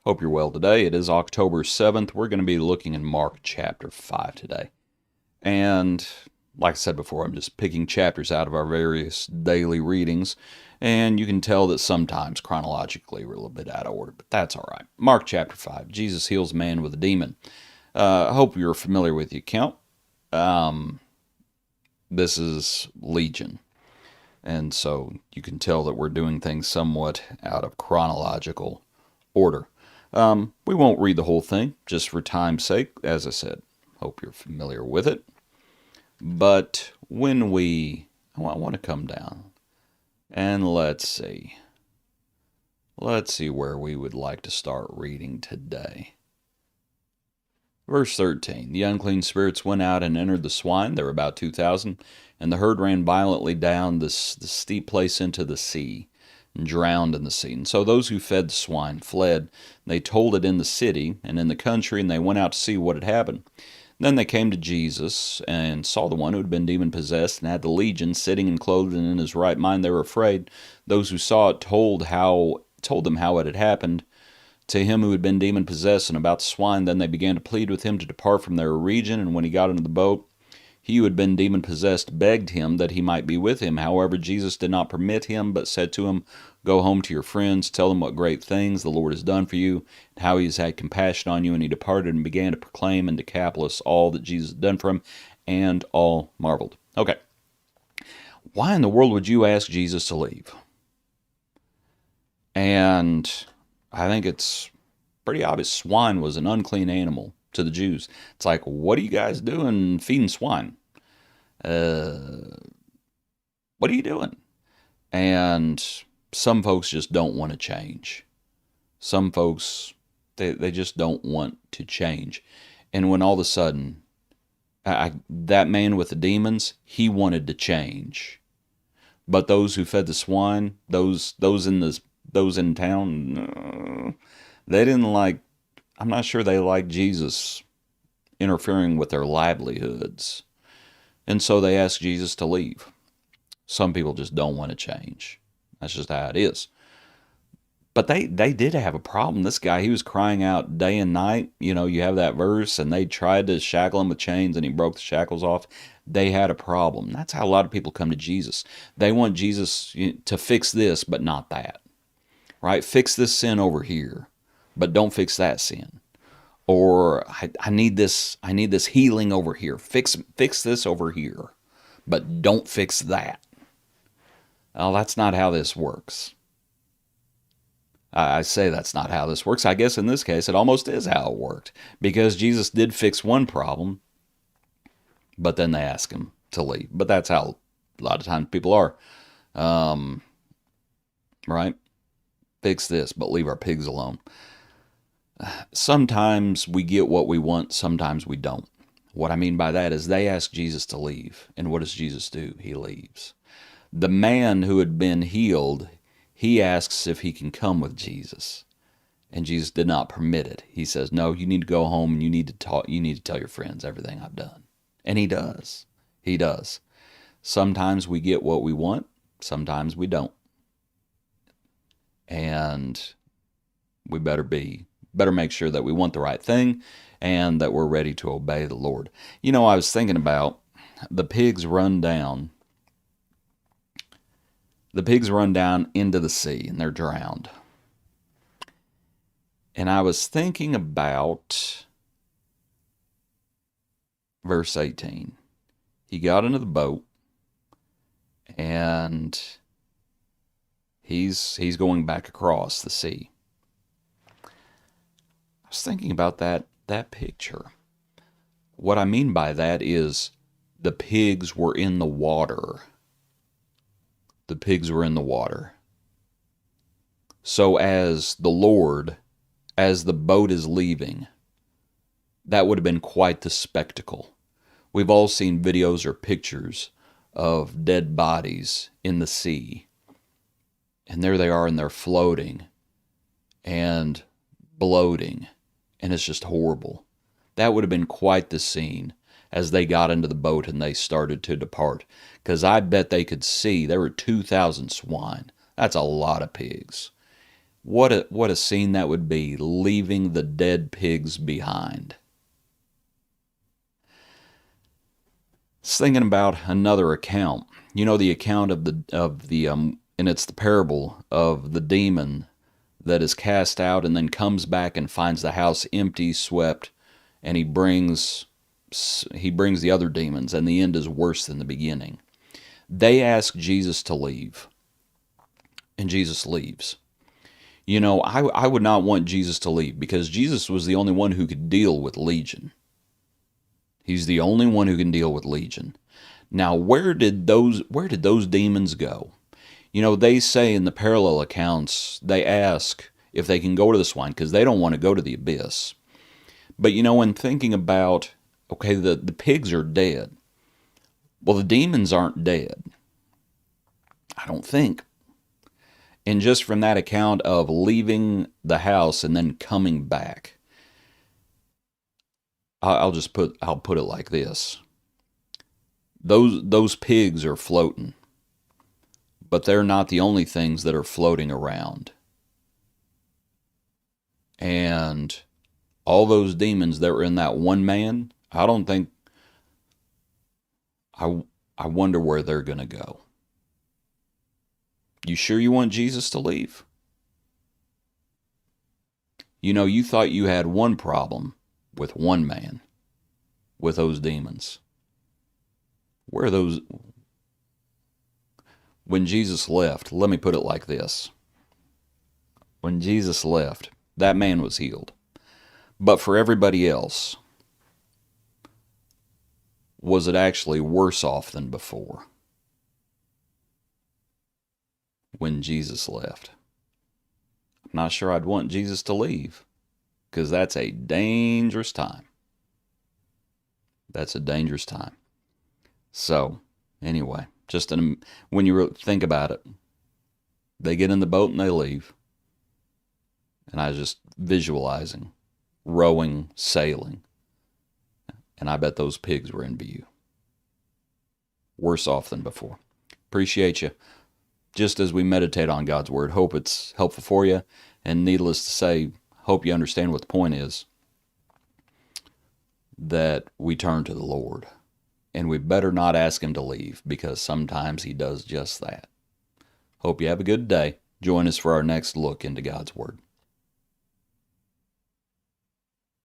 Hope you're well today. It is October 7th. We're going to be looking in Mark chapter 5 today. And like I said before, I'm just picking chapters out of our various daily readings. And you can tell that sometimes chronologically we're a little bit out of order, but that's all right. Mark chapter 5. Jesus heals a man with a demon. I hope you're familiar with the account. This is Legion. And so you can tell that we're doing things somewhat out of chronological order. We won't read the whole thing, just for time's sake, as I said. Hope you're familiar with it. But I want to come down and let's see where we would like to start reading today. Verse 13, the unclean spirits went out and entered the swine. There were about 2,000, and the herd ran violently down the steep place into the sea, and drowned in the sea. And so those who fed the swine fled. They told it in the city and in the country, and they went out to see what had happened. Then they came to Jesus and saw the one who had been demon-possessed and had the legion sitting and clothed and in his right mind. They were afraid. Those who saw it told them how it had happened to him who had been demon-possessed and about the swine. Then they began to plead with him to depart from their region, and when he got into the boat, he who had been demon-possessed begged him that he might be with him. However, Jesus did not permit him, but said to him, "Go home to your friends, tell them what great things the Lord has done for you, and how he has had compassion on you." And he departed and began to proclaim in Decapolis all that Jesus had done for him, and all marveled. Okay, why in the world would you ask Jesus to leave? And I think it's pretty obvious. Swine was an unclean animal to the Jews. It's like, what are you guys doing feeding swine? What are you doing? And some folks just don't want to change. Some folks, they just don't want to change. And when all of a sudden, that man with the demons, he wanted to change. But those who fed the swine, those in town, they didn't like. I'm not sure they liked Jesus interfering with their livelihoods. And so they asked Jesus to leave. Some people just don't want to change. That's just how it is. But they did have a problem. This guy, he was crying out day and night. You know, you have that verse, and they tried to shackle him with chains, and he broke the shackles off. They had a problem. That's how a lot of people come to Jesus. They want Jesus to fix this, but not that. Right? Fix this sin over here, but don't fix that sin. Or I need this healing over here. Fix this over here, but don't fix that. Well, that's not how this works. I say that's not how this works. I guess in this case, it almost is how it worked, because Jesus did fix one problem, but then they ask him to leave. But that's how a lot of times people are. Right? Fix this, but leave our pigs alone. Sometimes we get what we want, sometimes we don't. What I mean by that is they ask Jesus to leave, and what does Jesus do? He leaves. The man who had been healed, he asks if he can come with Jesus, and Jesus did not permit it. He says, "No, you need to go home and you need to talk. You need to tell your friends everything I've done." And he does. He does. Sometimes we get what we want, sometimes we don't, and we better make sure that we want the right thing and that we're ready to obey the Lord. You know, I was thinking about the pigs run down into the sea and they're drowned. And I was thinking about verse 18. He got into the boat and he's going back across the sea. I was thinking about that picture. What I mean by that is the pigs were in the water. The pigs were in the water. So as the boat is leaving, that would have been quite the spectacle. We've all seen videos or pictures of dead bodies in the sea. And there they are, and they're floating and bloating. And it's just horrible. That would have been quite the scene as they got into the boat and they started to depart. Because I bet they could see there were 2,000 swine. That's a lot of pigs. What a scene that would be, leaving the dead pigs behind. Just thinking about another account. You know the account of the and it's the parable of the demon that is cast out and then comes back and finds the house empty, swept, and he brings the other demons, and the end is worse than the beginning. They ask Jesus to leave, and Jesus leaves. You know, I would not want Jesus to leave, because Jesus was the only one who could deal with Legion. He's the only one who can deal with Legion. Now, where did those demons go? You know, they say in the parallel accounts, they ask if they can go to the swine because they don't want to go to the abyss. But you know, in thinking about, okay, the pigs are dead. Well, the demons aren't dead. I don't think. And just from that account of leaving the house and then coming back, I'll put it like this. Those pigs are floating, but they're not the only things that are floating around. And all those demons that were in that one man, I don't think, I wonder where they're going to go. You sure you want Jesus to leave? You know, you thought you had one problem with one man, with those demons. Where are those? When Jesus left, let me put it like this. When Jesus left, that man was healed. But for everybody else, was it actually worse off than before? When Jesus left. I'm not sure I'd want Jesus to leave, because that's a dangerous time. That's a dangerous time. So, anyway, when you think about it, they get in the boat and they leave. And I was just visualizing, rowing, sailing. And I bet those pigs were in view. Worse off than before. Appreciate you. Just as we meditate on God's Word, hope it's helpful for you. And needless to say, hope you understand what the point is. That we turn to the Lord. And we better not ask Him to leave, because sometimes He does just that. Hope you have a good day. Join us for our next look into God's Word.